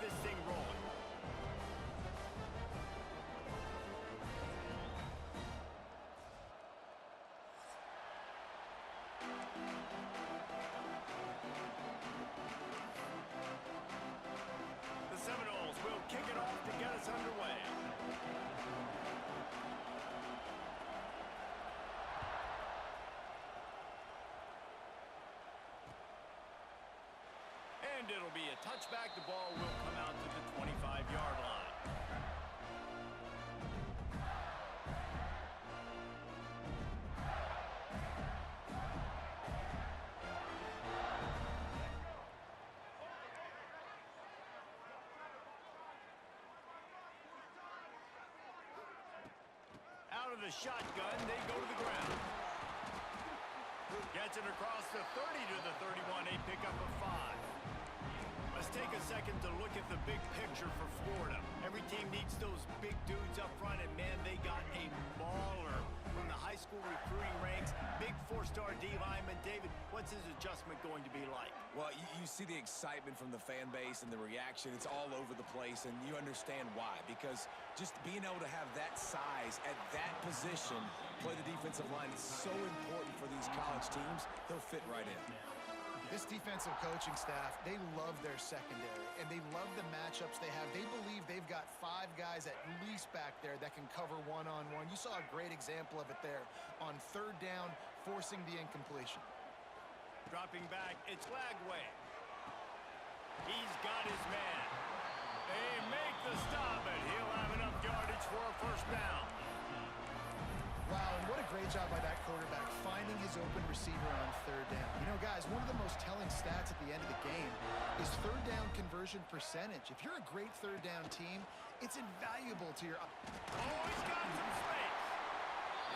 this thing rolling. The Seminoles will kick it off to get us underway. And it'll be a touchback. The ball will come out to the 25-yard line. Out of the shotgun, they go to the ground. Gets it across the 30 to the 31. A pickup of 5. Let's take a second to look at the big picture for Florida. Every team needs those big dudes up front, and man, they got a mauler from the high school recruiting ranks. Big 4-star D lineman. David, what's his adjustment going to be like? Well, you see the excitement from the fan base and the reaction. It's all over the place, and you understand why. Because just being able to have that size at that position, play the defensive line, is so important for these college teams. They'll fit right in. This defensive coaching staff, they love their secondary, and they love the matchups they have. They believe they've got 5 guys at least back there that can cover one-on-one. You saw a great example of it there on 3rd down, forcing the incompletion. Dropping back, it's Lagway. He's got his man. They make the stop, and he'll have enough yardage for a 1st down. Wow, and what a great job by that quarterback, finding his open receiver on 3rd down. You know, guys, one of the most telling stats at the end of the game is 3rd down conversion percentage. If you're a great 3rd down team, it's invaluable to your... Oh, he's got some space.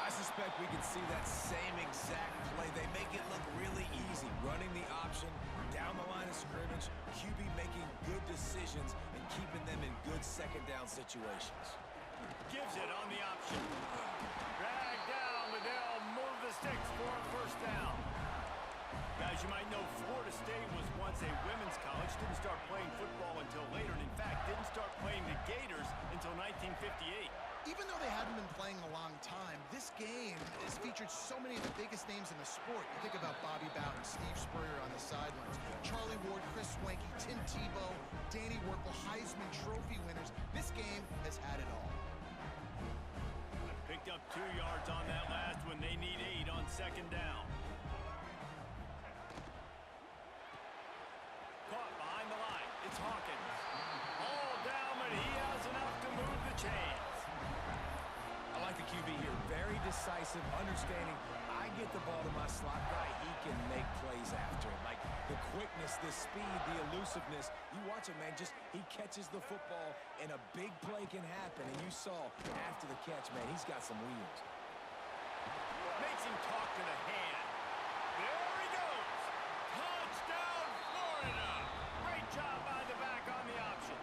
I suspect we can see that same exact play. They make it look really easy, running the option down the line of scrimmage, QB making good decisions and keeping them in good 2nd down situations. Gives it on the option. Drag down, but they'll move the sticks for a 1st down. Guys, you might know Florida State was once a women's college. Didn't start playing football until later, and in fact, didn't start playing the Gators until 1958. Even though they hadn't been playing a long time, this game has featured so many of the biggest names in the sport. You think about Bobby Bowden, Steve Spurrier on the sidelines, Charlie Ward, Chris Swanky, Tim Tebow, Danny Werkle, Heisman Trophy winners. This game has had it all. Picked up 2 yards on that last one. They need 8 on 2nd down. Caught behind the line. It's Hawkins. All down, but he has enough to move the chains. I like the QB here. Very decisive, understanding. I get the ball to my slot guy. He can make plays after it. Like the quickness, the speed, the elusiveness. You watch it, man. Just he catches the football, and a big play can happen. And you saw after the catch, man, he's got some wheels. Makes him talk to the hand. There he goes. Touchdown, Florida. Great job by the back on the option.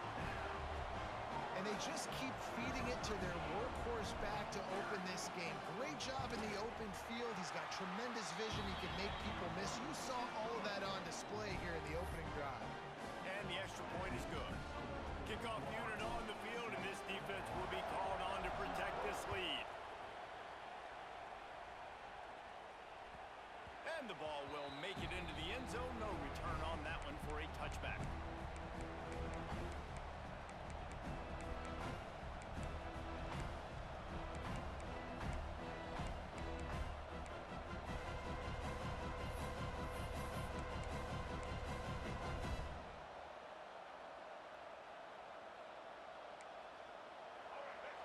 And they just keep feeding it to their workhorse back to open this game. Great job in the open field. He's got tremendous vision. He can make people miss. You saw all of that on display here in the opening drive. And the extra point is good. Kickoff unit on the field, and this defense will be called on to protect this lead. And the ball will make it into the end zone. No return on that one for a touchback.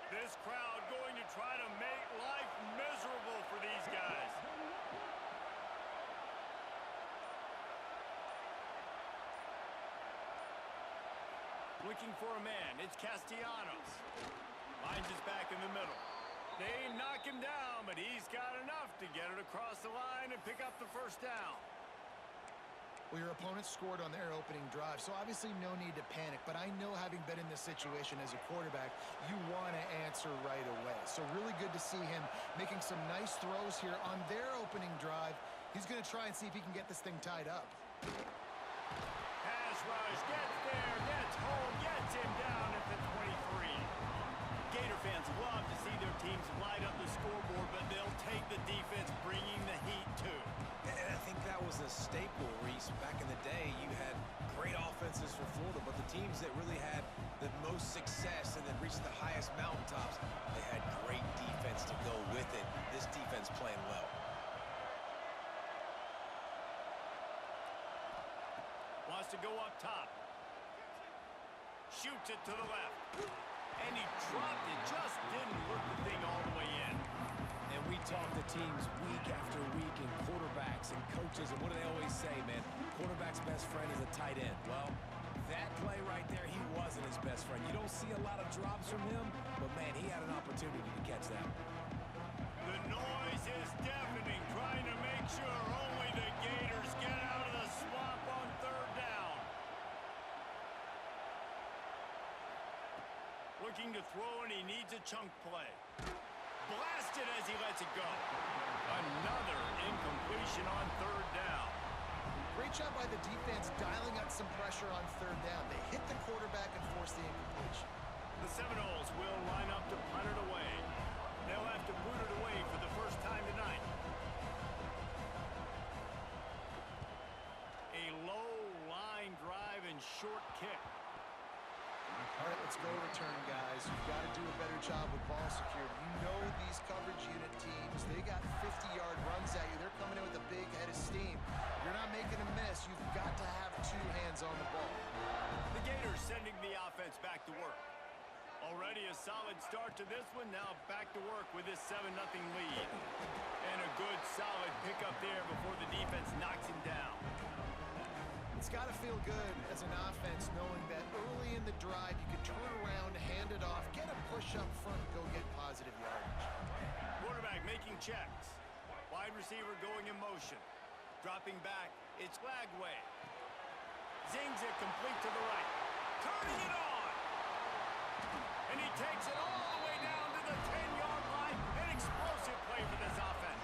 This crowd going to try to make life miserable for these guys. Looking for a man. It's Castellanos. Lines is back in the middle. They knock him down, but he's got enough to get it across the line and pick up the 1st down. Well, your opponent scored on their opening drive, so obviously no need to panic. But I know, having been in this situation as a quarterback, you want to answer right away. So really good to see him making some nice throws here on their opening drive. He's going to try and see if he can get this thing tied up. Pass rush, gets there, gets home, gets take the defense bringing the heat, too. And I think that was a staple, Reese. Back in the day, you had great offenses for Florida, but the teams that really had the most success and then reached the highest mountaintops, they had great defense to go with it. This defense playing well. Wants to go up top. Shoots it to the left. And he dropped it. Just didn't work the thing all the way in. And we talk to teams week after week and quarterbacks and coaches, and what do they always say, man? Quarterback's best friend is a tight end. Well, that play right there, he wasn't his best friend. You don't see a lot of drops from him, but, man, he had an opportunity to catch that. The noise is deafening, trying to make sure only the Gators get out of the swamp on third down. Looking to throw, and he needs a chunk play. Blasted as he lets it go. Another incompletion on third down. Great job by the defense dialing up some pressure on third down. They hit the quarterback and force the incompletion. The Seminoles will line up to punt it away. They'll have to boot it away for the first time tonight. A low line drive and short kick. All right, let's go return, guys. You've got to do a better job with ball security. You know these coverage unit teams, they got 50-yard runs at you. They're coming in with a big head of steam. You're not making a miss. You've got to have two hands on the ball. The Gators sending the offense back to work. Already a solid start to this one. Now back to work with this 7-0 lead. And a good, solid pickup there before the defense knocks him down. It's got to feel good as an offense knowing that early in the drive you can turn around, hand it off, get a push up front, go get positive yardage. Quarterback making checks. Wide receiver going in motion. Dropping back, it's Lagway. Zings it complete to the right. Turning it on! And he takes it all the way down to the 10-yard line. An explosive play for this offense.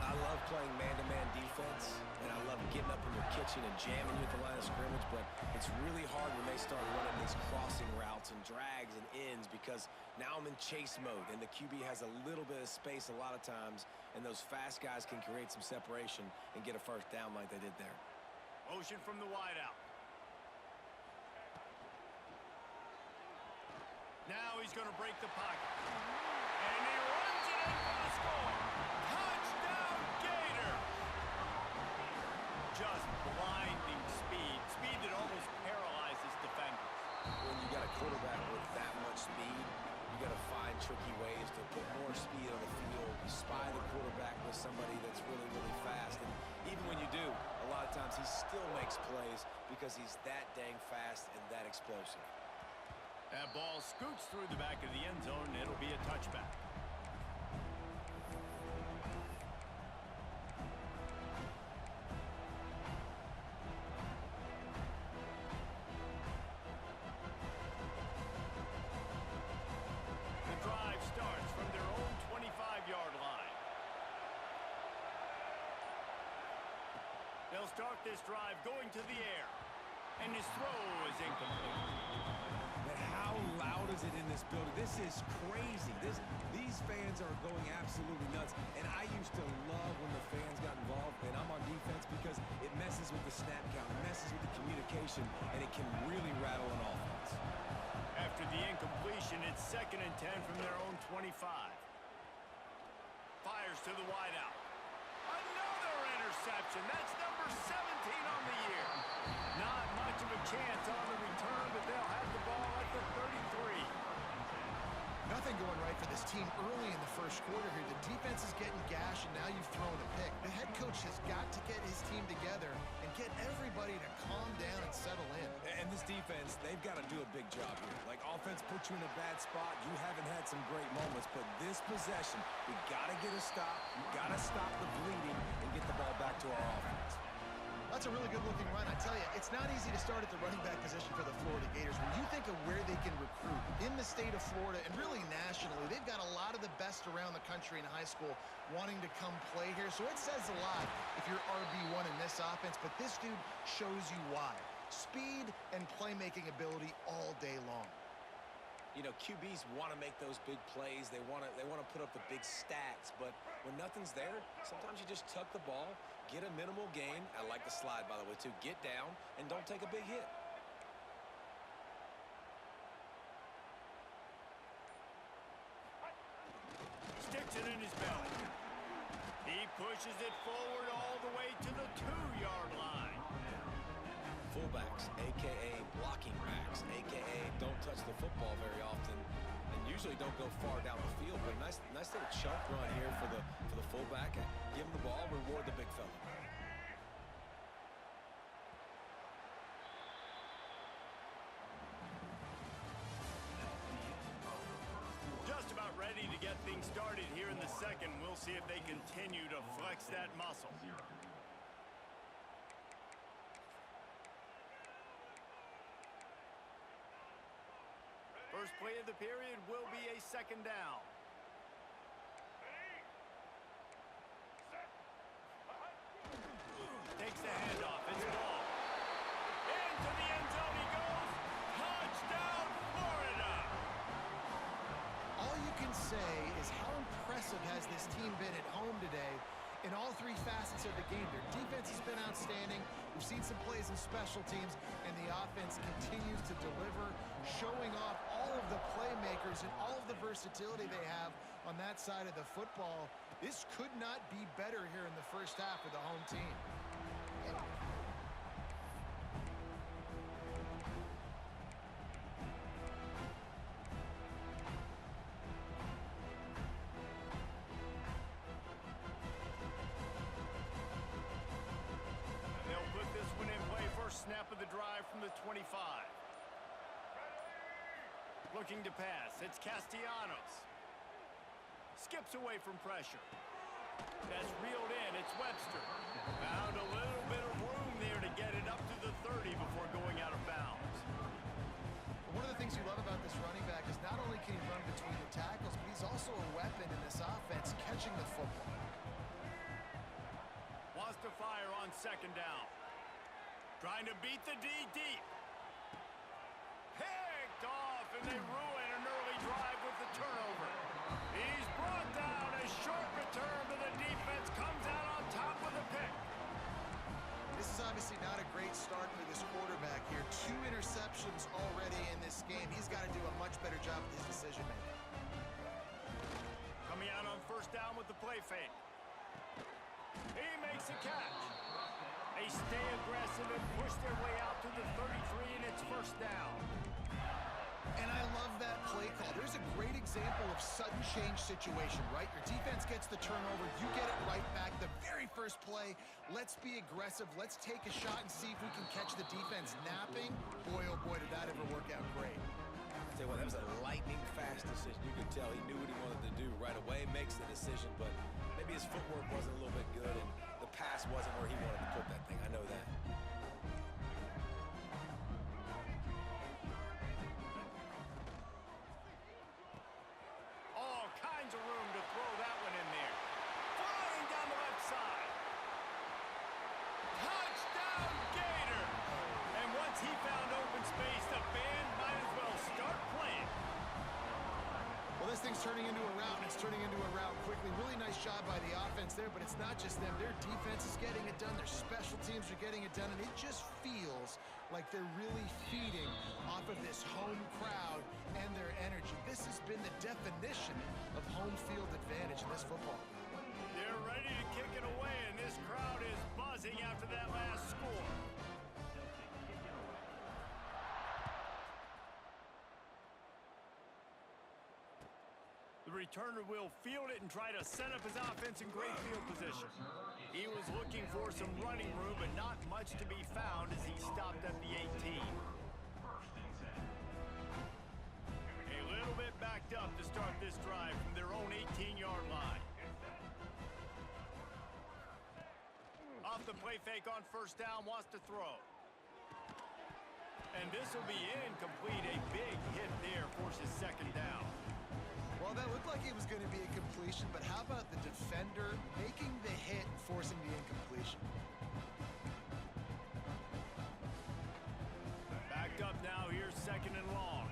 I love playing man-to-man defense, and I love getting up in your kitchen and jamming you at the line of scrimmage, but it's really hard when they start running these crossing routes and drags and ends because now I'm in chase mode, and the QB has a little bit of space a lot of times, and those fast guys can create some separation and get a first down like they did there. Motion from the wideout. Now he's going to break the pocket. And he runs it in for the score. Touchdown, Gator! Just blinding speed. Speed that almost paralyzes defenders. When you got a quarterback with that much speed, you got to find tricky ways to put more speed on the field, spy the quarterback with somebody that's really, really fast. And even when you do, a lot of times he still makes plays because he's that dang fast and that explosive. That ball scoots through the back of the end zone, and it'll be a touchback. The drive starts from their own 25-yard line. They'll start this drive going to the air, and his throw is incomplete. But how loud is it in this building? This is crazy. These fans are going absolutely nuts. And I used to love when the fans got involved, and I'm on defense because it messes with the snap count, it messes with the communication, and it can really rattle an offense. After the incompletion, it's 2nd and 10 from their own 25. Fires to the wideout. Another interception. That's number 17 on the year. Not much of a chance on the return, but they'll have the ball at the 33. Nothing going right for this team early in the first quarter here. The defense is getting gashed, and now you've thrown a pick. The head coach has got to get his team together and get everybody to calm down and settle in. And this defense, they've got to do a big job here. Like, offense puts you in a bad spot. You haven't had some great moments, but this possession, we got to get a stop. We got to stop the bleeding and get the ball back to our offense. That's a really good-looking run. I tell you, it's not easy to start at the running back position for the Florida Gators. When you think of where they can recruit in the state of Florida and really nationally, they've got a lot of the best around the country in high school wanting to come play here. So it says a lot if you're RB1 in this offense, but this dude shows you why. Speed and playmaking ability all day long. You know, QBs want to make those big plays. They want to put up the big stats. But when nothing's there, sometimes you just tuck the ball, get a minimal gain. I like the slide, by the way, too. Get down and don't take a big hit. Sticks it in his belly. He pushes it forward all the way to the 2-yard line. Fullbacks, a.k.a. blocking backs, a.k.a. don't touch the football very often and usually don't go far down the field. But a nice little chunk run here for the fullback. Give him the ball, reward the big fella. Just about ready to get things started here in the second. We'll see if they continue to flex that muscle. First play of the period will be a second down. Takes the handoff. It's ball. Into the end zone he goes. Touchdown, Florida! All you can say is how impressive has this team been at home today in all three facets of the game. Their defense has been outstanding. We've seen some plays in special teams, and the offense continues to deliver, showing off all of the playmakers and all of the versatility they have on that side of the football. This could not be better here in the first half of the home team. They'll put this one in play. First snap of the drive from the 25. Looking to pass. It's Castellanos. Skips away from pressure. That's reeled in. It's Webster. Found a little bit of room there to get it up to the 30 before going out of bounds. One of the things you love about this running back is not only can he run between the tackles, but he's also a weapon in this offense, catching the football. Wants to fire on second down. Trying to beat the D deep. Picked off, and they ruin an early drive with the turnover. He's brought down. A short return, but the defense comes out on top with a pick. This is obviously not a great start for this quarterback here. 2 interceptions already in this game. He's got to do a much better job with his decision-making. Coming out on first down with the play fake. He makes a catch. They stay aggressive and push their way out to the 33, and it's first down. And I love that play call. There's a great example of sudden change situation, right? Your defense gets the turnover. You get it right back. The very first play, let's be aggressive. Let's take a shot and see if we can catch the defense napping. Boy, oh boy, did that ever work out great. I'll tell you what, that was a lightning-fast decision. You could tell he knew what he wanted to do right away, makes the decision, but maybe his footwork wasn't a little bit good, and the pass wasn't where he wanted to put that thing. I know that. All kinds of room to throw that one in there. Flying down the left side. Touchdown, Gator! And once he found open space, the band might as well start playing. Well, this thing's turning into a rout, and it's turning into a rout quickly. Really nice job by the offense there, but it's not just them. Their defense is getting it done. Their special teams are getting it done, and it just feels like they're really feeding off of this home crowd and their energy. This has been the definition of home field advantage in this football. They're ready to kick it away, and this crowd is buzzing after that last score. The returner will field it and try to set up his offense in great field position. He was looking for some running room, but not much to be found as he stopped at the 18. A little bit backed up to start this drive from their own 18-yard line. Off the play fake on first down, wants to throw. And this will be incomplete. A big hit there forces second down. Well, that looked like it was going to be a completion, but how about the defender making the hit and forcing the incompletion? Backed up now, here's second and long.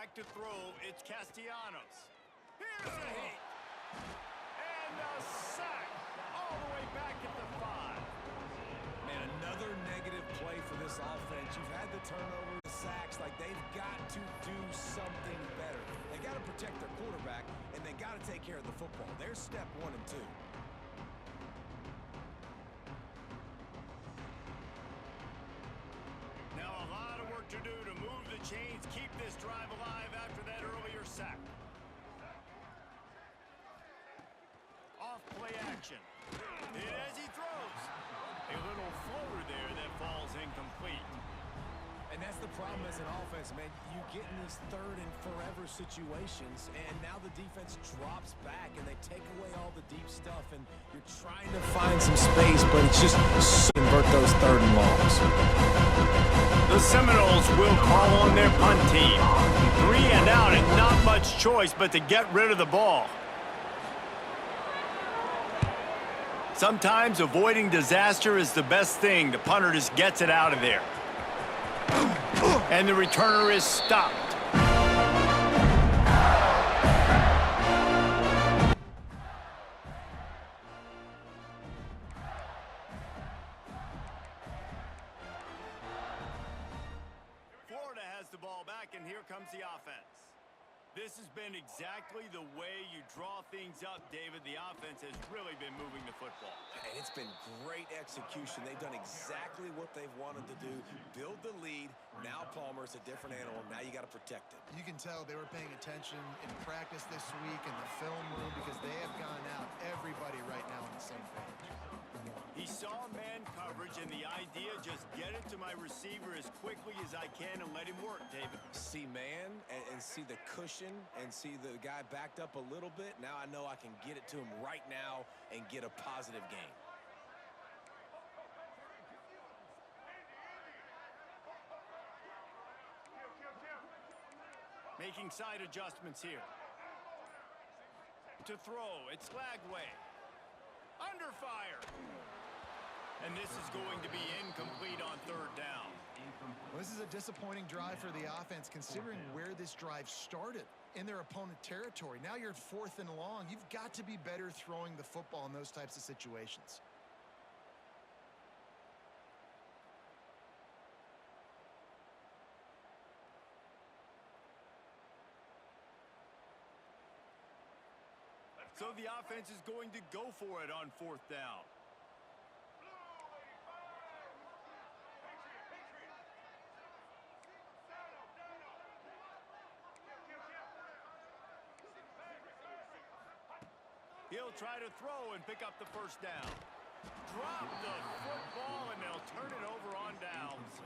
Back to throw, it's Castellanos. Here's a hit. And a sack. All the way back at the 5. Man, another negative play for this offense. You've had the turnover, the sacks. Like, they've got to do something better. They got to protect their quarterback, and they got to take care of the football. There's step 1 and 2. Now a lot of work to do to move the chains, keep this drive alive after that earlier sack. Off play action. And as he throws, a little floater there that falls incomplete. And that's the problem as an offense, man. You get in these third and forever situations, and now the defense drops back, and they take away all the deep stuff, and you're trying to find some space, but it's just convert those third and longs. The Seminoles will call on their punt team. 3 and out, and not much choice but to get rid of the ball. Sometimes avoiding disaster is the best thing. The punter just gets it out of there. And the returner is stopped. Florida has the ball back, and here comes the offense. This has been exactly the way you draw things up, David. The offense has really been moving the football. And it's been great execution. They've done exactly what they've wanted to do. Build the lead. Now Palmer's a different animal. Now you got to protect it. You can tell they were paying attention in practice this week in the film room because they have gone out, everybody right now on the same page. He saw man coverage, and the idea, just get it to my receiver as quickly as I can and let him work, David. See man and see the cushion and see the guy backed up a little bit. Now I know I can get it to him right now and get a positive gain. Making side adjustments here. To throw, it's Lagway. Under fire. And this is going to be incomplete on 3rd down. Well, this is a disappointing drive for the offense considering where this drive started in their opponent territory. Now you're at 4th and long. You've got to be better throwing the football in those types of situations. So the offense is going to go for it on 4th down. He'll try to throw and pick up the 1st down. Drop the football, and they'll turn it over on downs.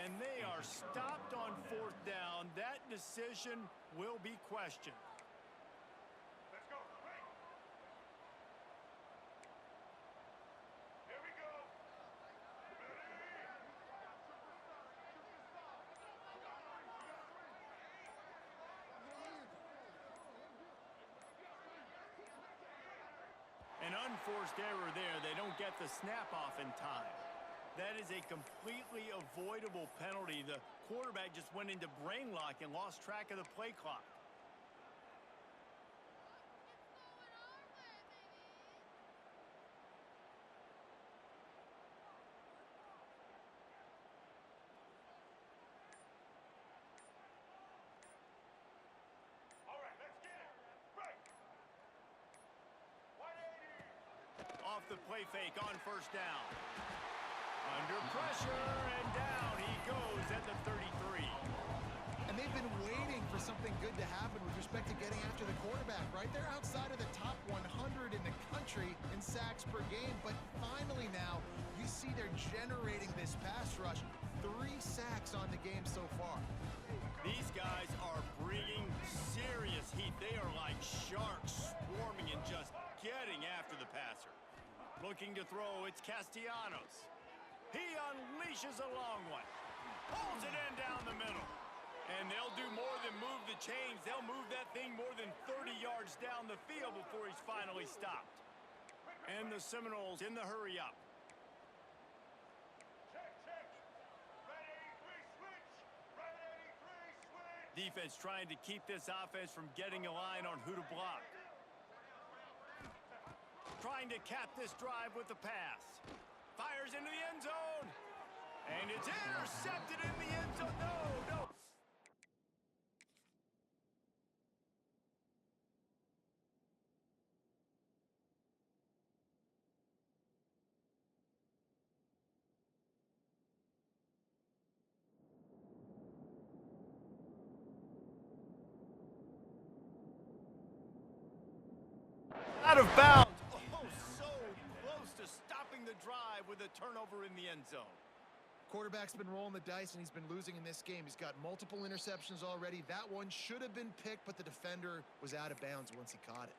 And they are stopped on 4th down. That decision will be questioned. Let's go. Here we go. An unforced error there. They don't get the snap off in time. That is a completely avoidable penalty. The quarterback just went into brain lock and lost track of the play clock. Off the play fake on 1st down. Under pressure, and down he goes at the 33. And they've been waiting for something good to happen with respect to getting after the quarterback, right? They're outside of the top 100 in the country in sacks per game, but finally now you see they're generating this pass rush. 3 sacks on the game so far. These guys are bringing serious heat. They are like sharks swarming and just getting after the passer. Looking to throw, it's Castellanos. He unleashes a long one. Pulls it in down the middle. And they'll do more than move the chains. They'll move that thing more than 30 yards down the field before he's finally stopped. And the Seminoles in the hurry up. Check, check. Red 83 switch. Red 83 switch. Defense trying to keep this offense from getting a line on who to block. Trying to cap this drive with the pass. Fires into the end zone. And it's intercepted in the end zone. No. Out of bounds. Oh, so close to stopping the drive with a turnover in the end zone. Quarterback's been rolling the dice, and he's been losing in this game. He's got multiple interceptions already. That one should have been picked, but the defender was out of bounds once he caught it.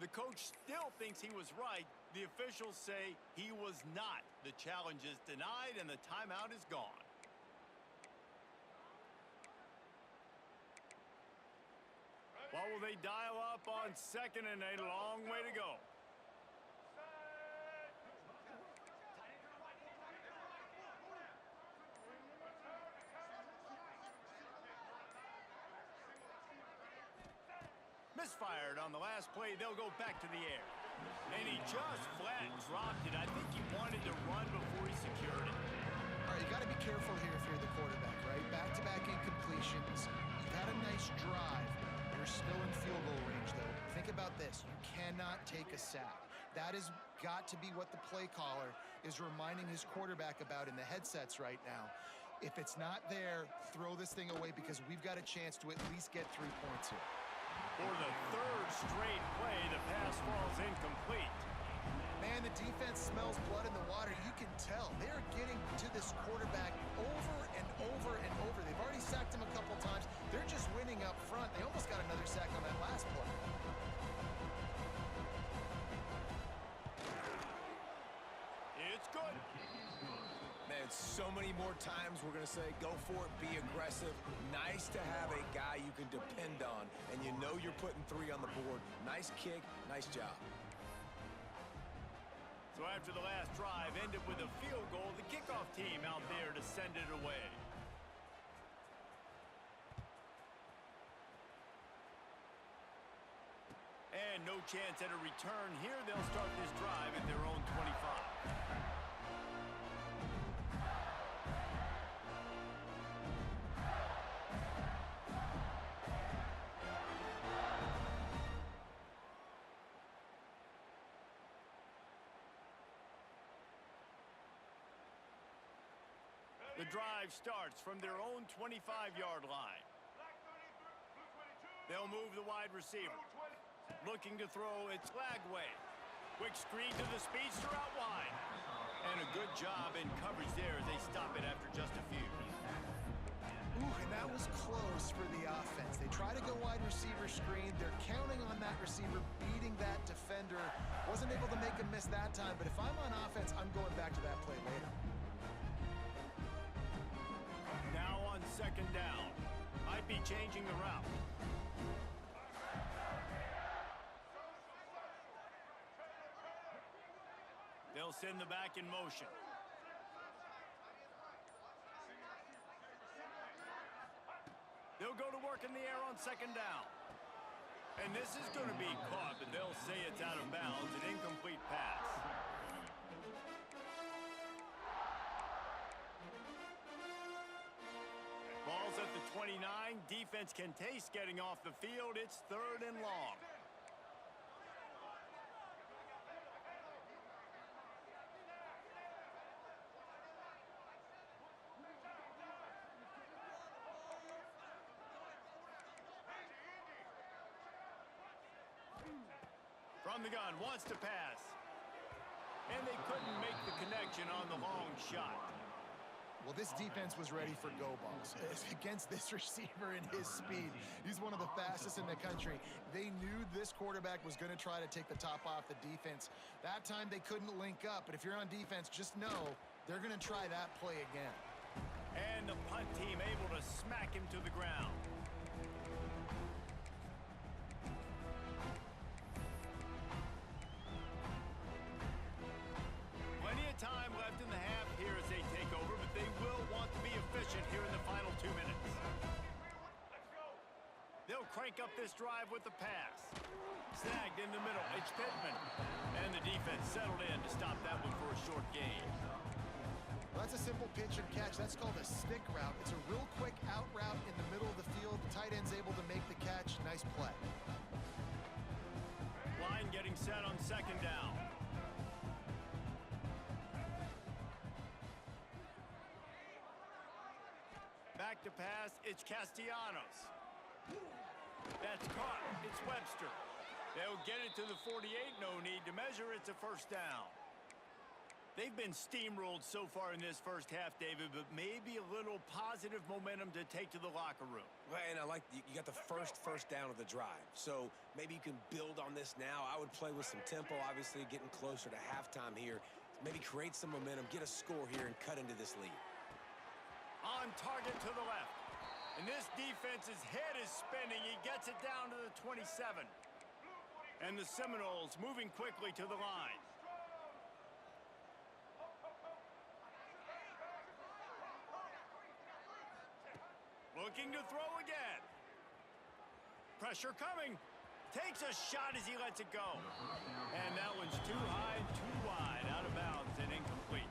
The coach still thinks he was right. The officials say he was not. The challenge is denied, and the timeout is gone. What will they dial up on second and a long way to go? Misfired on the last play. They'll go back to the air. And he just flat dropped it. I think he wanted to run before he secured it. All right, you got to be careful here if you're the quarterback, right? Back-to-back incompletions. You've had a nice drive. You're still in field goal range, though. Think about this. You cannot take a sack. That has got to be what the play caller is reminding his quarterback about in the headsets right now. If it's not there, throw this thing away because we've got a chance to at least get 3 points here. For the third straight play, the pass falls incomplete. Man, the defense smells blood in the water. You can tell. They're getting to this quarterback over and over and over. They've already sacked him a couple times. They're just winning up front. They almost got another sack on that last play. It's good. Man, so many more times we're going to say, go for it, be aggressive. Nice to have a guy you can depend on, and you know you're putting 3 on the board. Nice kick, nice job. So after the last drive ended with a field goal, the kickoff team out there to send it away. And no chance at a return here. They'll start this drive at their own 25. The drive starts from their own 25-yard line. They'll move the wide receiver. Looking to throw, it's Lagway. Quick screen to the speedster out wide. And a good job in coverage there as they stop it after just a few. Ooh, and that was close for the offense. They try to go wide receiver screen. They're counting on that receiver beating that defender. Wasn't able to make him miss that time, but if I'm on offense, I'm going back to that play later. Now on second down. Might be changing the route. They'll send the back in motion. They'll go to work in the air on second down. And this is going to be caught, but they'll say it's out of bounds, an incomplete pass. Ball's at the 29. Defense can taste getting off the field. It's third and long. From the gun, wants to pass. And they couldn't make the connection on the long shot. Well, this defense was ready for go balls. Against this receiver and his speed, he's one of the fastest in the country. They knew this quarterback was going to try to take the top off the defense. That time they couldn't link up, but if you're on defense, just know they're going to try that play again. And the punt team able to smack him to the ground. Plenty of time left in the half here as they take over, but they will want to be efficient here in the final 2 minutes. They'll crank up this drive with the pass. Snagged in the middle. It's Pittman. And the defense settled in to stop that one for a short gain. Well, that's a simple pitch and catch. That's called a stick route. It's a real quick out route in the middle of the field. The tight end's able to make the catch. Nice play. Line getting set on second down. Back to pass, it's Castellanos. That's caught, it's Webster. They'll get it to the 48, no need to measure, it's a first down. They've been steamrolled so far in this first half, David, but maybe a little positive momentum to take to the locker room. Well, and I like you got the first down of the drive, so maybe you can build on this now. I would play with some tempo, obviously getting closer to halftime here. Maybe create some momentum, get a score here, and cut into this lead. On target to the left. And this defense's head is spinning. He gets it down to the 27. And the Seminoles moving quickly to the line. Looking to throw again. Pressure coming. Takes a shot as he lets it go. And that one's too high, too wide, out of bounds and incomplete.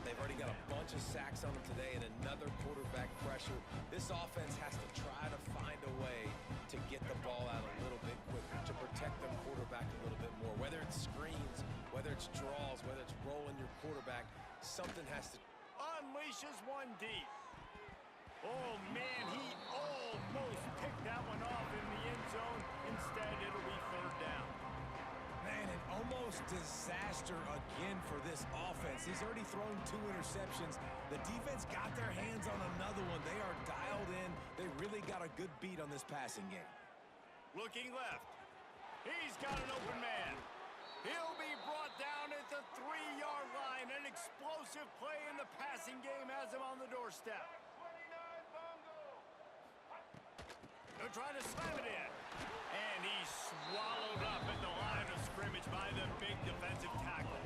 They've already got a bunch of sacks on them today and another quarterback pressure. This offense has to try to find a way to get the ball out a little bit quicker, to protect their quarterback a little bit more. Whether it's screens, whether it's draws, whether it's rolling your quarterback, something has to... Unleashes one deep. Oh, man, he almost picked that one off in the end zone. Instead, it'll be third down. Man, an almost disaster again for this offense. He's already thrown 2 interceptions. The defense got their hands on another one. They are dialed in. They really got a good beat on this passing game. Looking left. He's got an open man. He'll be brought down at the 3-yard line. An explosive play in the passing game has him on the doorstep. They're trying to slam it in. And he's swallowed up at the line of scrimmage by the big defensive tackle.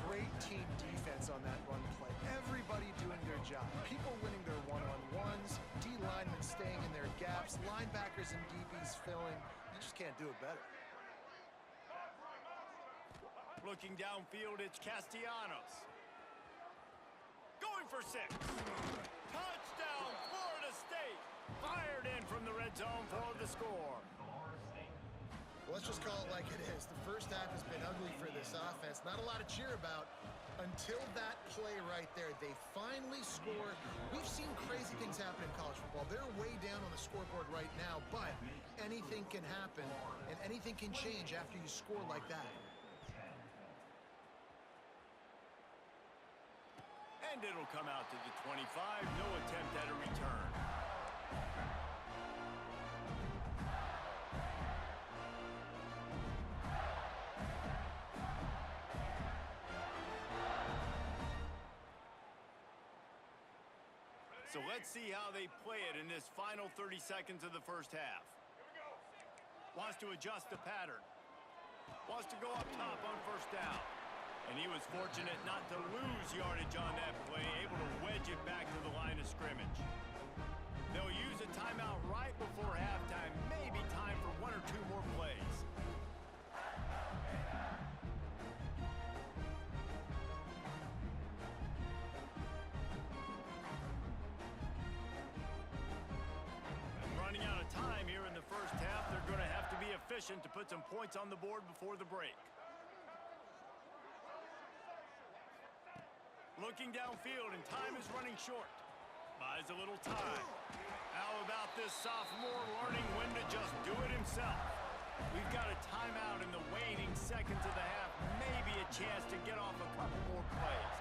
Great team defense on that run play. Everybody doing their job. People winning their one-on-ones, D linemen staying in their gaps, linebackers and DBs filling. You just can't do it better. Looking downfield, it's Castellanos. Going for 6. Touchdown, Florida State. Fired in from the red zone for the score. Well, let's just call it like it is. The first half has been ugly for this offense. Not a lot to cheer about until that play right there. They finally score. We've seen crazy things happen in college football. They're way down on the scoreboard right now, but anything can happen, and anything can change after you score like that. And it'll come out to the 25. No attempt at a return. So let's see how they play it in this final 30 seconds of the first half. Wants to adjust the pattern. Wants to go up top on first down. And he was fortunate not to lose yardage on that play, able to wedge it back to the line of scrimmage. They'll use a timeout right before halftime, maybe time for 1 or 2 more plays. Running out of time here in the first half, they're going to have to be efficient to put some points on the board before the break. Looking downfield, and time is running short. Buys a little time. How about this sophomore learning when to just do it himself? We've got a timeout in the waning seconds of the half. Maybe a chance to get off a couple more plays.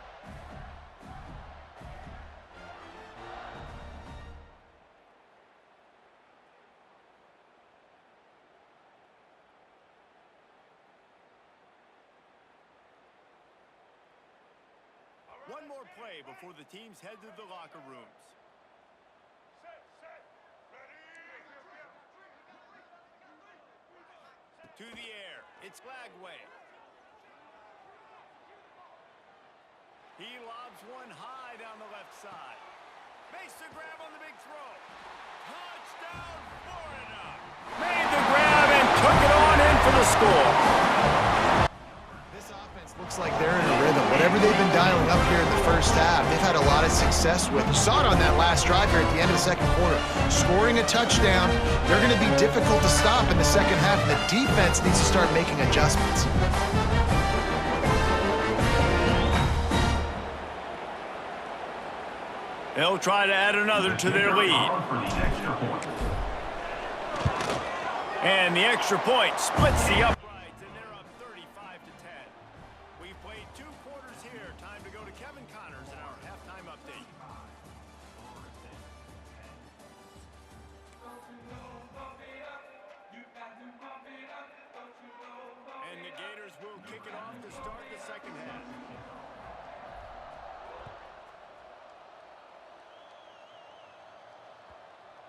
One more play before the teams head to the locker rooms. To the air, it's Lagway. He lobs one high down the left side. Makes the grab on the big throw. Touchdown, score. This offense looks like they're in a rhythm. Whatever they've been dialing up here in the first half, they've had a lot of success with. You saw it on that last drive here at the end of the second quarter. Scoring a touchdown, they're going to be difficult to stop in the second half, and the defense needs to start making adjustments. They'll try to add another to their lead. And the extra point splits the uprights, and they're up 35-10. We've played 2 quarters here. Time to go to Kevin Connors in our halftime update. And the Gators will kick it off to start the second half.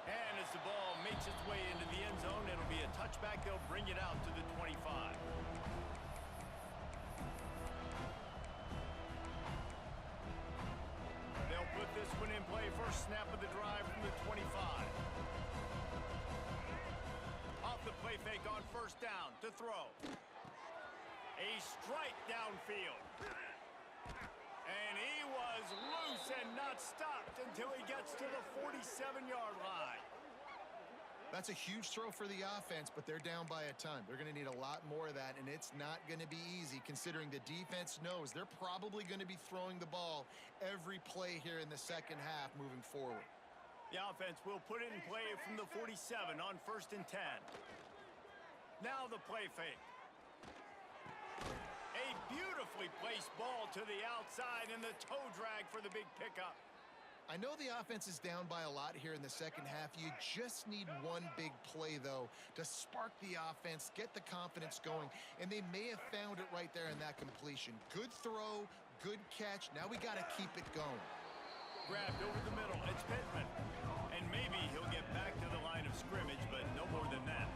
And as the ball makes its way into the end zone, it'll be a touchback. They'll bring it out to the 25. They'll put this one in play. First snap of the drive from the 25. Off the play fake on first down to throw. A strike downfield. And he was loose and not stopped until he gets to the 47-yard line. That's a huge throw for the offense, but they're down by a ton. They're going to need a lot more of that, and it's not going to be easy considering the defense knows they're probably going to be throwing the ball every play here in the second half moving forward. The offense will put it in play from the 47 on 1st and 10. Now the play fake. A beautifully placed ball to the outside and the toe drag for the big pickup. I know the offense is down by a lot here in the second half. You just need one big play, though, to spark the offense, get the confidence going, and they may have found it right there in that completion. Good throw, good catch. Now we got to keep it going. Grabbed over the middle. It's Pittman. And maybe he'll get back to the line of scrimmage, but no more than that.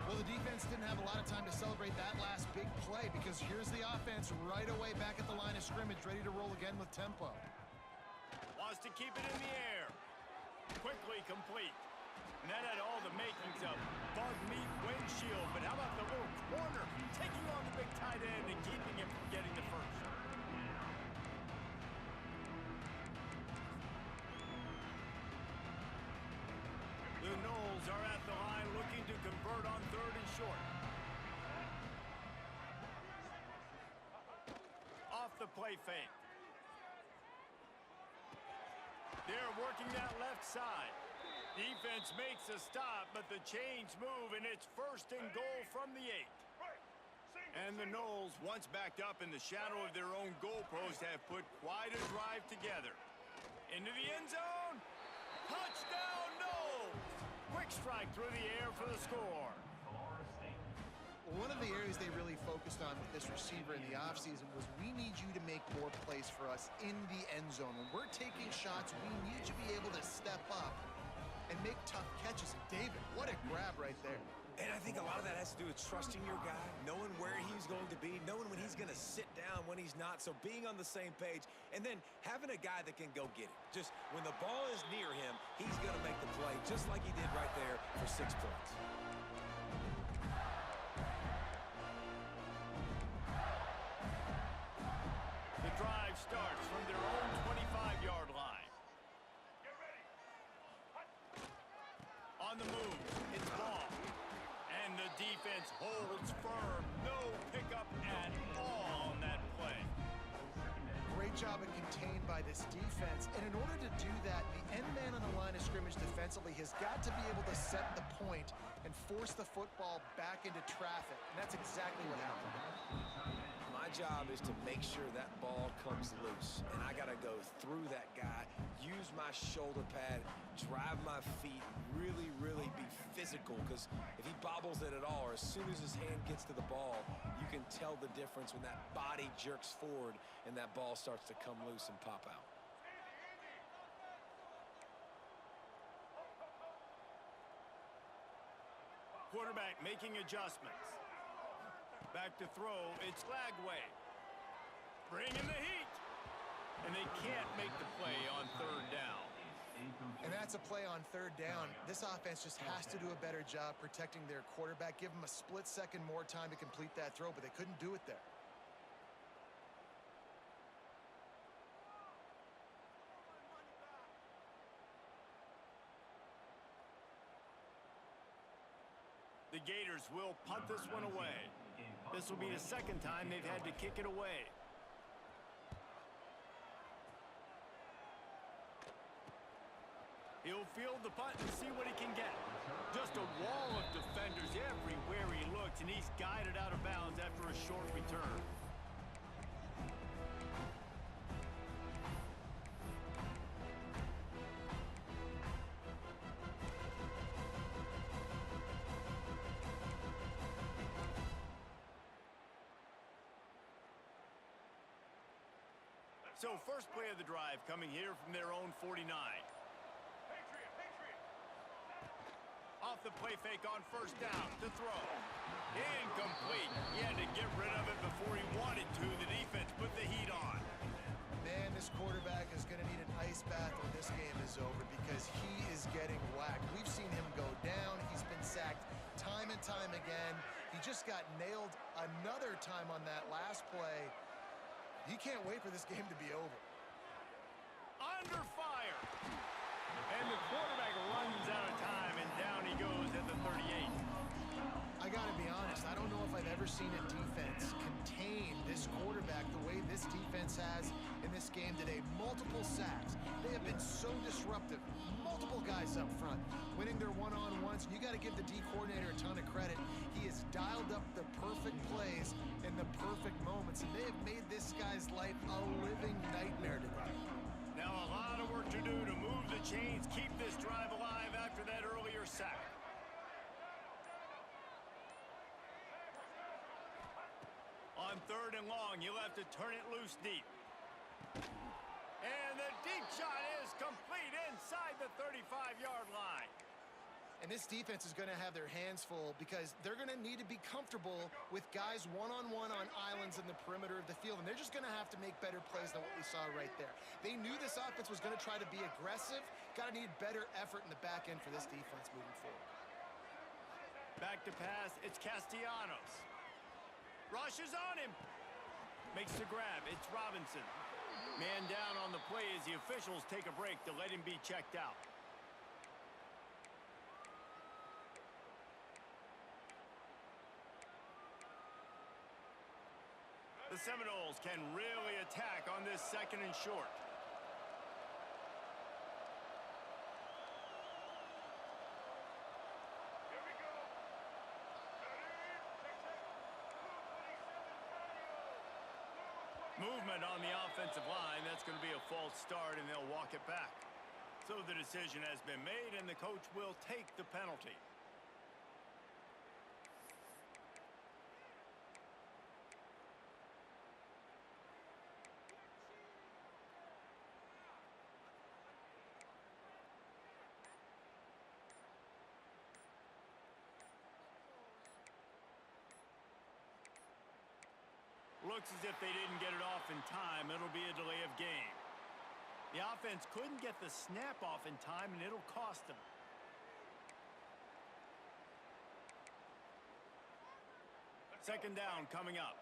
Well, the defense didn't have a lot of time to celebrate that last big play because here's the offense right away back at the line of scrimmage, ready to roll again with tempo. Wants to keep it in the air. Quickly complete. And that had all the makings of bug meat windshield, but how about the little corner taking on the big tight end and keeping him from getting the first? The Knowles are at the line looking to convert on 3rd and short. Off the play fake. They're working that left side. Defense makes a stop, but the chains move, and it's 1st and goal from the 8. And the Knowles, once backed up in the shadow of their own goalpost, have put quite a drive together. Into the end zone. Touchdown, Knowles! Quick strike through the air for the score. One of the areas they really focused on with this receiver in the offseason was we need you to make more plays for us in the end zone. When we're taking shots, we need you to be able to step up and make tough catches. And David, what a grab right there. And I think a lot of that has to do with trusting your guy, knowing where he's going to be, knowing when he's going to sit down, when he's not. So being on the same page, and then having a guy that can go get it. Just when the ball is near him, he's going to make the play, just like he did right there for 6 points. The drive starts from their own 25-yard line. On the move, it's ball. And the defense holds firm. No pickup at all on that play. Great job and contained by this defense. And in order to do that, the end man on the line of scrimmage defensively has got to be able to set the point and force the football back into traffic. And that's exactly what happened. My job is to make sure that ball comes loose, and I got to go through that guy, use my shoulder pad, drive my feet, really, really be physical, because if he bobbles it at all, or as soon as his hand gets to the ball, you can tell the difference when that body jerks forward and that ball starts to come loose and pop out. Quarterback making adjustments. Back to throw, it's Lagway. Bringing the heat. And they can't make the play on 3rd down. And that's a play on third down. This offense just has to do a better job protecting their quarterback. Give them a split second more time to complete that throw, but they couldn't do it there. The Gators will punt this one away. This will be the second time they've had to kick it away. He'll field the punt and see what he can get. Just a wall of defenders everywhere he looks, and he's guided out of bounds after a short return. So first play of the drive coming here from their own 49. Off the play fake on first down to throw. Incomplete. He had to get rid of it before he wanted to. The defense put the heat on. Man, this quarterback is going to need an ice bath when this game is over because he is getting whacked. We've seen him go down. He's been sacked time and time again. He just got nailed another time on that last play. He can't wait for this game to be over. Under fire. And the quarterback runs out of time, and down he goes at the 38. I got to be honest, I don't know if I've ever seen a defense contain this quarterback the way this defense has in this game today. Multiple sacks. They have been so disruptive. Multiple guys up front, winning their one-on-ones. You got to give the D coordinator a ton of credit. He has dialed up the perfect plays in the perfect moments, and they have made this guy's life a living nightmare today. Now a lot of work to do to move the chains, keep this drive alive after that earlier sack. On third and long, you'll have to turn it loose deep. And the deep shot is complete inside the 35-yard line. And this defense is going to have their hands full because they're going to need to be comfortable with guys one-on-one on islands in the perimeter of the field. And they're just going to have to make better plays than what we saw right there. They knew this offense was going to try to be aggressive. Got to need better effort in the back end for this defense moving forward. Back to pass, it's Castellanos. Rushes on him. Makes the grab, it's Robinson. Man down on the play as the officials take a break to let him be checked out. The Seminoles can really attack on this second and short. Movement on the offensive line. That's going to be a false start, and they'll walk it back. So the decision has been made, and the coach will take the penalty. Looks as if they didn't get it off in time. It'll be a delay of game. The offense couldn't get the snap off in time, and it'll cost them. Second down coming up.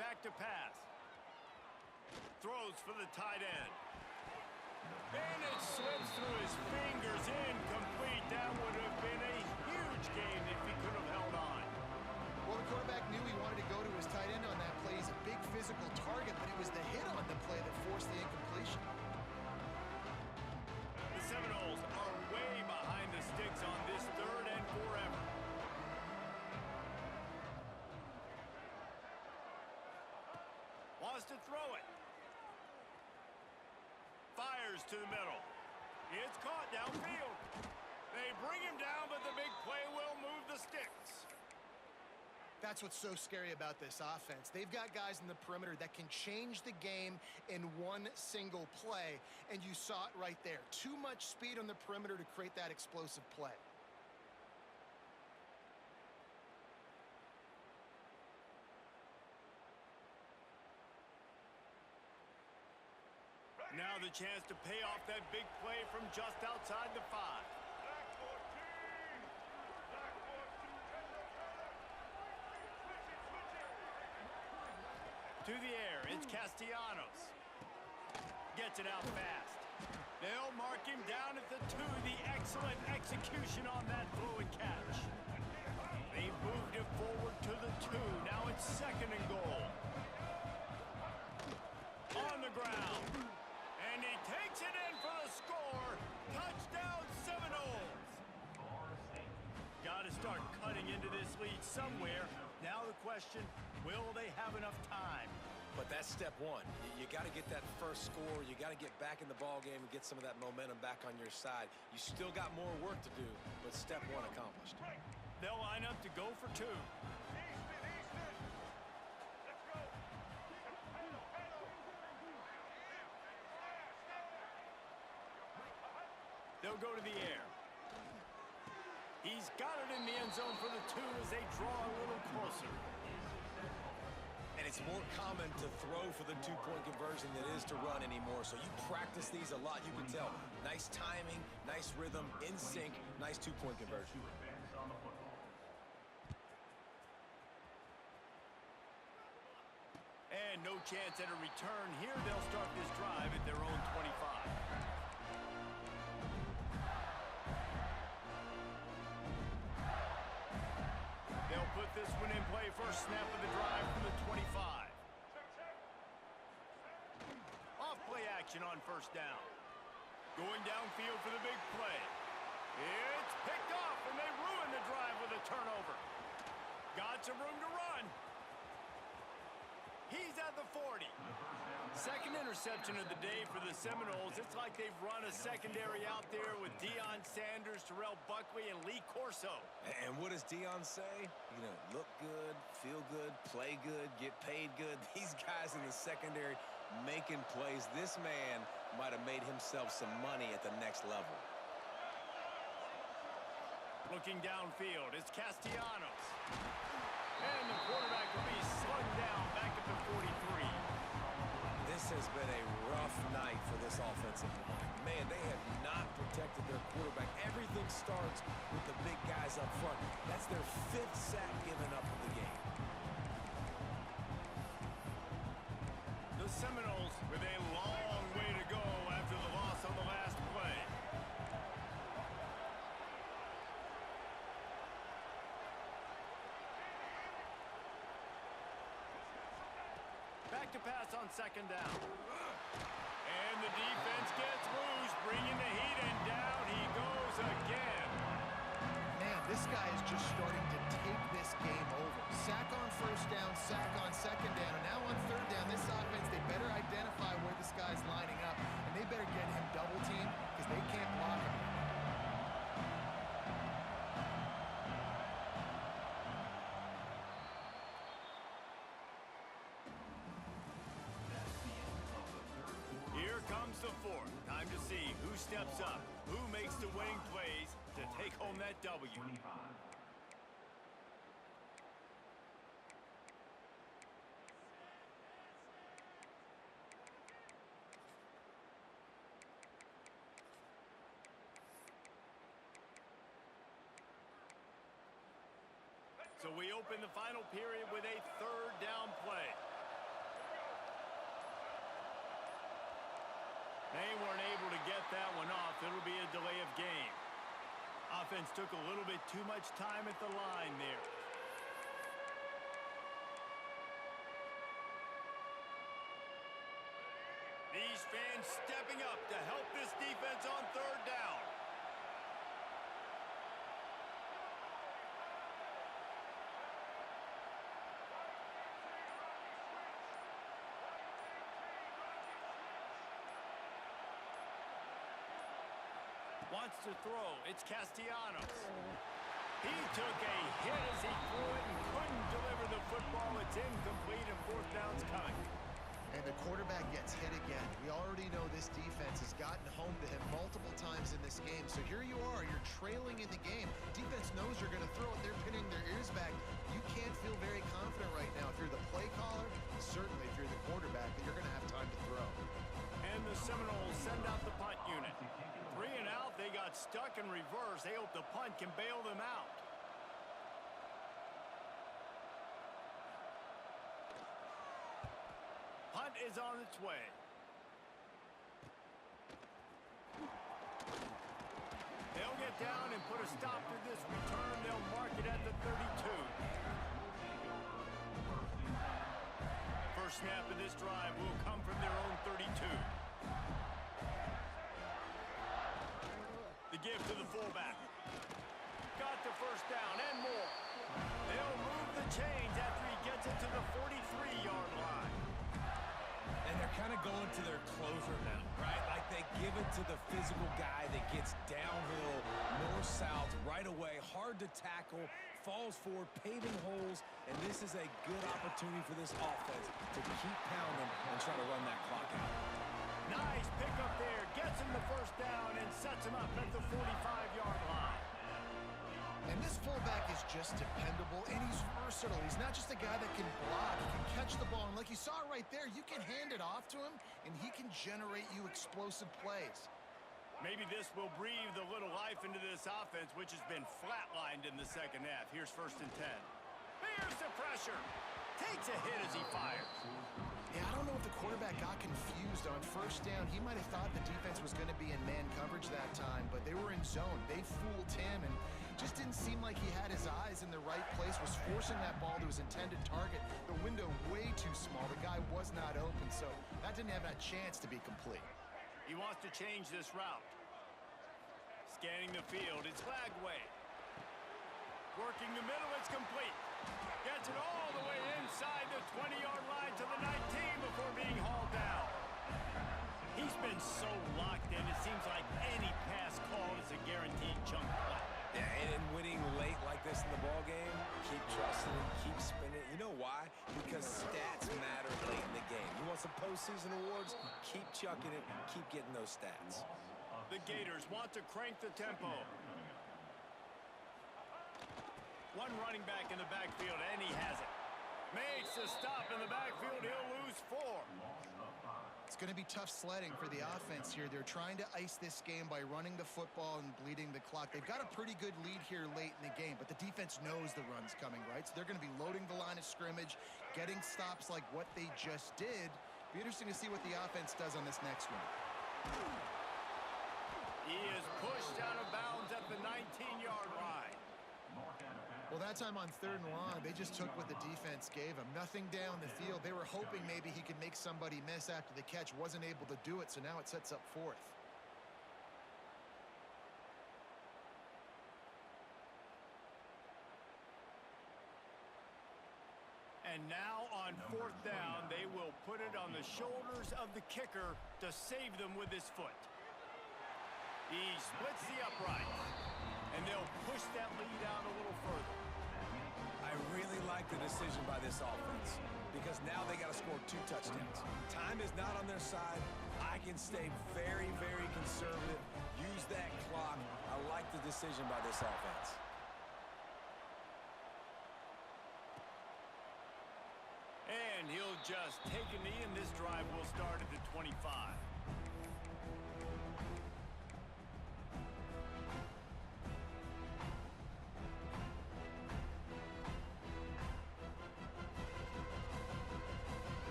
Back to pass. Throws for the tight end. And it slips through his fingers. Incomplete. That would have been a huge gain if he could have held on. Well, the quarterback knew he wanted to go to his tight end on that play. He's a big physical target, but it was the hit on the play that forced the incompletion. The Seminoles are way behind the sticks on this third and forever. Wants to throw it. Fires to the middle. It's caught downfield. They bring him down, but the big play will move the sticks. That's what's so scary about this offense. They've got guys in the perimeter that can change the game in one single play, and you saw it right there. Too much speed on the perimeter to create that explosive play. Now the chance to pay off that big play from just outside the 5. To the air, it's Castellanos. Gets it out fast. They'll mark him down at the 2. The excellent execution on that fluid catch. They moved it forward to the 2. Now it's 2nd and goal. On the ground. And he takes it in for the score. Touchdown Seminoles. Got to start cutting into this lead somewhere. Now the question, will they have enough time? But that's step one. You got to get that first score. You got to get back in the ball game and get some of that momentum back on your side. You still got more work to do, but step one accomplished. They'll line up to go for 2. They'll go to the air. He's got it in the end zone for the 2 as they draw a little closer. And it's more common to throw for the 2-point conversion than it is to run anymore. So you practice these a lot, you can tell. Nice timing, nice rhythm, in sync, nice 2-point conversion. And no chance at a return here. They'll start this drive at their own 25. They'll put this one in play. First snap of the drive from the 25. Off play action on first down. Going downfield for the big play. It's picked off, and they ruin the drive with a turnover. Got some room to run. He's at the 40. Second interception of the day for the Seminoles. It's like they've run a secondary out there with Deion Sanders, Terrell Buckley, and Lee Corso. And what does Deion say? You know, look good, feel good, play good, get paid good. These guys in the secondary making plays. This man might have made himself some money at the next level. Looking downfield, it's Castellanos. And the quarterback will be slugged down back at the 43. This has been a rough night for this offensive line. Man, they have not protected their quarterback. Everything starts with the big guys up front. That's their 5th sack given up of the game. The Seminoles with a long way to go after the loss on the last play. Back to pass on second down. And the defense gets loose, bringing the heat, and down he goes again. Man, this guy is just starting to take this game over. Sack on first down, sack on second down, and now on third down, this offense, they better identify where this guy's lining up, and they better get him double teamed because they can't block him. Here comes the 4th. Time to see who steps up, who makes the winning plays to take home that W. So we open the final period with a 3rd down play. They weren't able to get that one off. It'll be a delay of game. Offense took a little bit too much time at the line there. These fans stepping up to help this defense on 3rd down. Wants to throw. It's Castellanos. He took a hit as he threw it and couldn't deliver gets hit again. We already know this defense has gotten home to him multiple times in this game. So here you are, you're trailing in the game. Defense knows you're going to throw it. They're pinning their ears back. You can't feel very confident right now if you're the play caller, certainly if you're the quarterback, that you're going to have time to throw. And the Seminoles send out the punt unit. 3 and out, they got stuck in reverse. They hope the punt can bail them out. Punt is on its way. They'll get down and put a stop to this return. They'll mark it at the 32. First snap of this drive will come from their own 32. The give to the fullback. Got the first down and more. They'll move the chains after he gets it to the 43-yard line. And they're kind of going to their closer now, right? Like they give it to the physical guy that gets downhill, north-south, right away, hard to tackle, falls forward, paving holes, and this is a good opportunity for this offense to keep pounding and try to run that clock out. Nice pickup there, gets him the first down and sets him up at the 45-yard line. And this fullback is just dependable, and he's versatile. He's not just a guy that can block. He can catch the ball, and like you saw right there, you can hand it off to him, and he can generate you explosive plays. Maybe this will breathe a little life into this offense, which has been flatlined in the second half. Here's 1st and 10. Here's the pressure. Takes a hit as he fires. Yeah, I don't know if the quarterback got confused on first down. He might have thought the defense was going to be in man coverage that time, but they were in zone. They fooled him, and just didn't seem like he had his eyes in the right place, was forcing that ball to his intended target. The window way too small. The guy was not open, so that didn't have a chance to be complete. He wants to change this route. Scanning the field, it's Lagway. Working the middle, it's complete. Gets it all the way inside the 20-yard line to the 19 before being hauled down. He's been so locked in, it seems like any pass call is a guaranteed chunk play. Yeah, and winning late like this in the ballgame, keep trusting it, keep spinning it. You know why? Because stats matter late in the game. You want some postseason awards? Keep chucking it, keep getting those stats. The Gators want to crank the tempo. One running back in the backfield, and he has it. Makes a stop in the backfield. He'll lose 4. It's going to be tough sledding for the offense here. They're trying to ice this game by running the football and bleeding the clock. They've got a pretty good lead here late in the game, but the defense knows the run's coming, right? So they're going to be loading the line of scrimmage, getting stops like what they just did. Be interesting to see what the offense does on this next one. He is pushed out of bounds at the 19-yard line. Well, that time on 3rd and long, they just took what the defense gave him. Nothing down the field. They were hoping maybe he could make somebody miss after the catch. Wasn't able to do it, so now it sets up 4th. And now on 4th down, they will put it on the shoulders of the kicker to save them with his foot. He splits the upright, and they'll push that lead out a little further. I really like the decision by this offense because now they got to score 2 touchdowns. Time is not on their side. I can stay very, very conservative, use that clock. I like the decision by this offense. And he'll just take a knee, and this drive will start at the 25.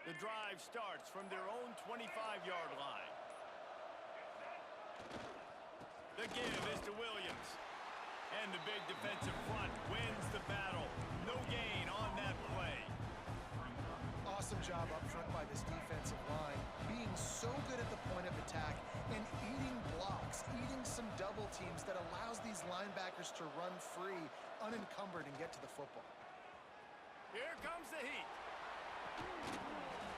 The drive starts from their own 25-yard line. The give is to Williams. And the big defensive front wins the battle. No gain on that play. Awesome job up front by this defensive line, being so good at the point of attack and eating blocks, eating some double teams that allows these linebackers to run free, unencumbered, and get to the football. Here comes the heat.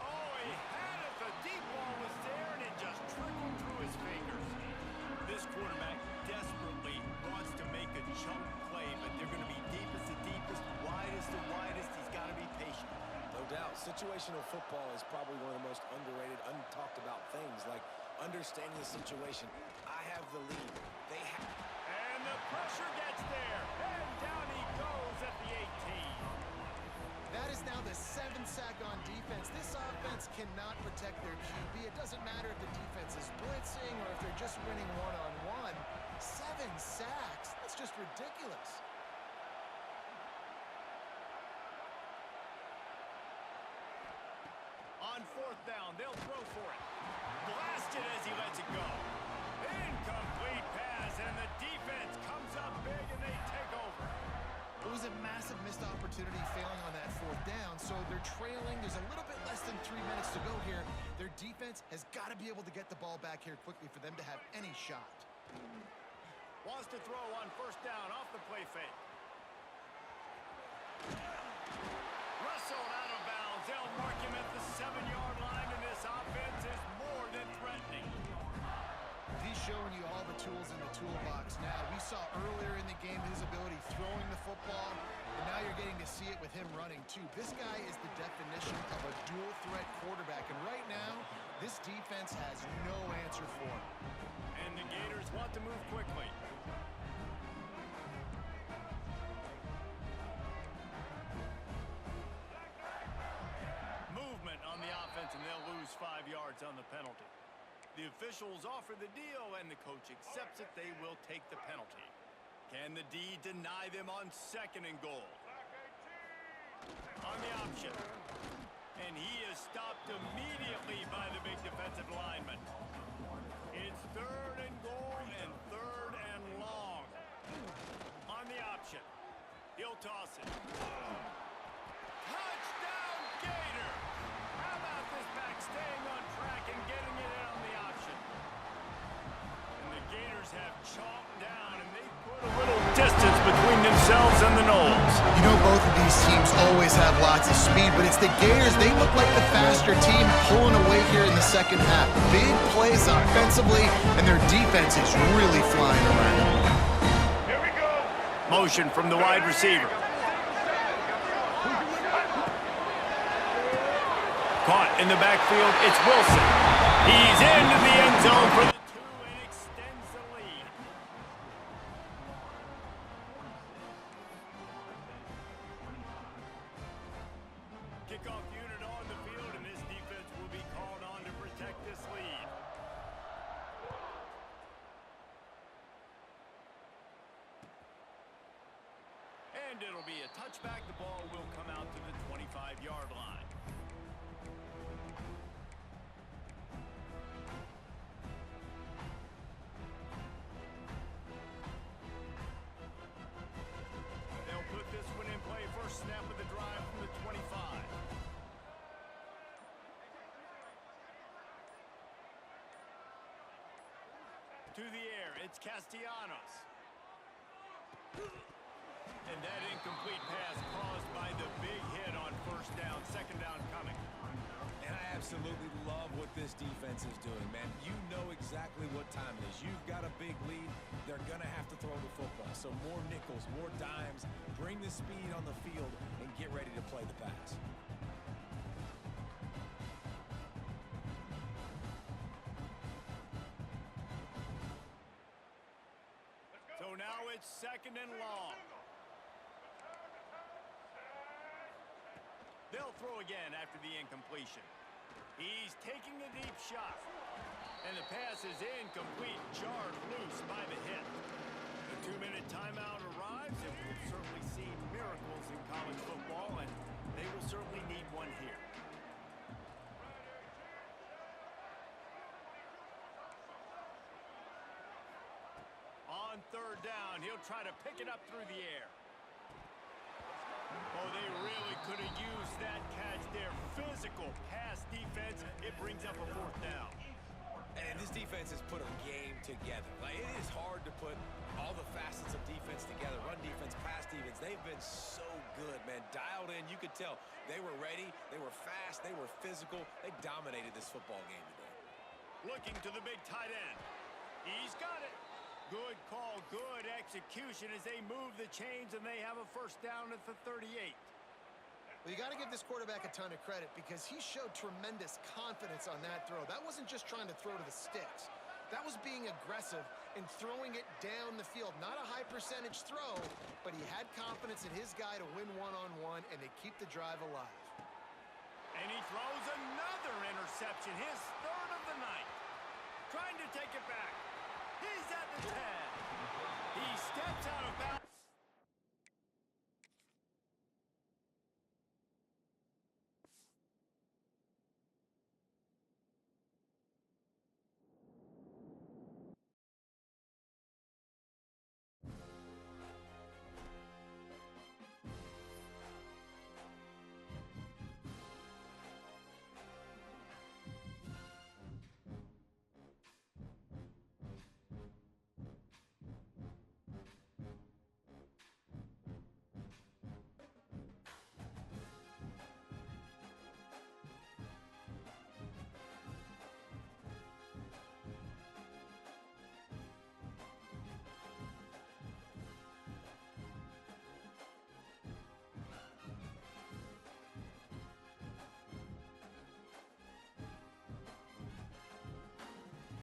Oh, he had it. The deep ball was there, and it just trickled through his fingers. This quarterback desperately wants to make a chunk play, but they're going to be deep situational football is probably one of the most underrated, untalked about things, like understanding the situation. I have the lead. They have... And the pressure gets there. And down he goes at the 18. That is now the 7th sack on defense. This offense cannot protect their QB. It doesn't matter if the defense is blitzing or if they're just winning one-on-one. 7 sacks. That's just ridiculous. On 4th down, they'll throw for it. Blasted as he lets it go. Incomplete pass, and the defense comes up big, and they take over. It was a massive missed opportunity failing on that 4th down, so they're trailing. There's a little bit less than 3 minutes to go here. Their defense has got to be able to get the ball back here quickly for them to have any shot. Wants to throw on 1st down off the play fake. Wrestled out of bounds. They'll mark him at the 7-yard line, and this offense is more than threatening. He's showing you all the tools in the toolbox now. We saw earlier in the game his ability throwing the football, and now you're getting to see it with him running too. This guy is the definition of a dual-threat quarterback, and right now, this defense has no answer for him. And the Gators want to move quickly. Movement on the offense, and they'll lose 5 yards on the penalty. The officials offer the deal, and the coach accepts it. They will take the penalty. Can the D deny them on 2nd and goal? On the option. And he is stopped immediately by the big defensive lineman. It's 3rd and goal and 3rd and long. On the option. He'll toss it. Touchdown, Gator! How about this back staying on track and getting it in on the option? And the Gators have chalked down, and they put a little distance between themselves and the Noles. You know, both of these teams always have lots of speed, but it's the Gators. They look like the faster team pulling away here in the 2nd half. Big plays offensively, and their defense is really flying around. Here we go. Motion from the wide receiver. Caught in the backfield, it's Wilson. He's into the end zone for the 2 and extends the lead. Kickoff unit on the field, and this defense will be called on to protect this lead. And it'll be a touchback. The ball will come out to the 25-yard line. They'll put this one in play. First snap of the drive from the 25. To the air, it's Castellanos. And that incomplete pass caused by the big hit on 1st down, 2nd down coming. And I absolutely love what this defense is doing, man. You know exactly what time it is. You've got a big lead. They're going to have to throw the football. So more nickels, more dimes, bring the speed on the field, and get ready to play the pass. So now it's 2nd and long. They'll throw again after the incompletion. He's taking a deep shot. And the pass is incomplete, jarred loose by the hit. The 2-minute timeout arrives, and we've certainly seen miracles in college football, and they will certainly need one here. On 3rd down, he'll try to pick it up through the air. Oh, they really could have used that catch there. Physical pass defense. It brings up a 4th down. And this defense has put a game together. Like, it is hard to put all the facets of defense together. Run defense, pass defense. They've been so good, man. Dialed in. You could tell they were ready. They were fast. They were physical. They dominated this football game today. Looking to the big tight end. He's got it. Good call, good execution as they move the chains, and they have a 1st down at the 38. Well, you got to give this quarterback a ton of credit because he showed tremendous confidence on that throw. That wasn't just trying to throw to the sticks. That was being aggressive and throwing it down the field. Not a high percentage throw, but he had confidence in his guy to win one-on-one, and they keep the drive alive. And he throws another interception, his third of the night. Trying to take it back.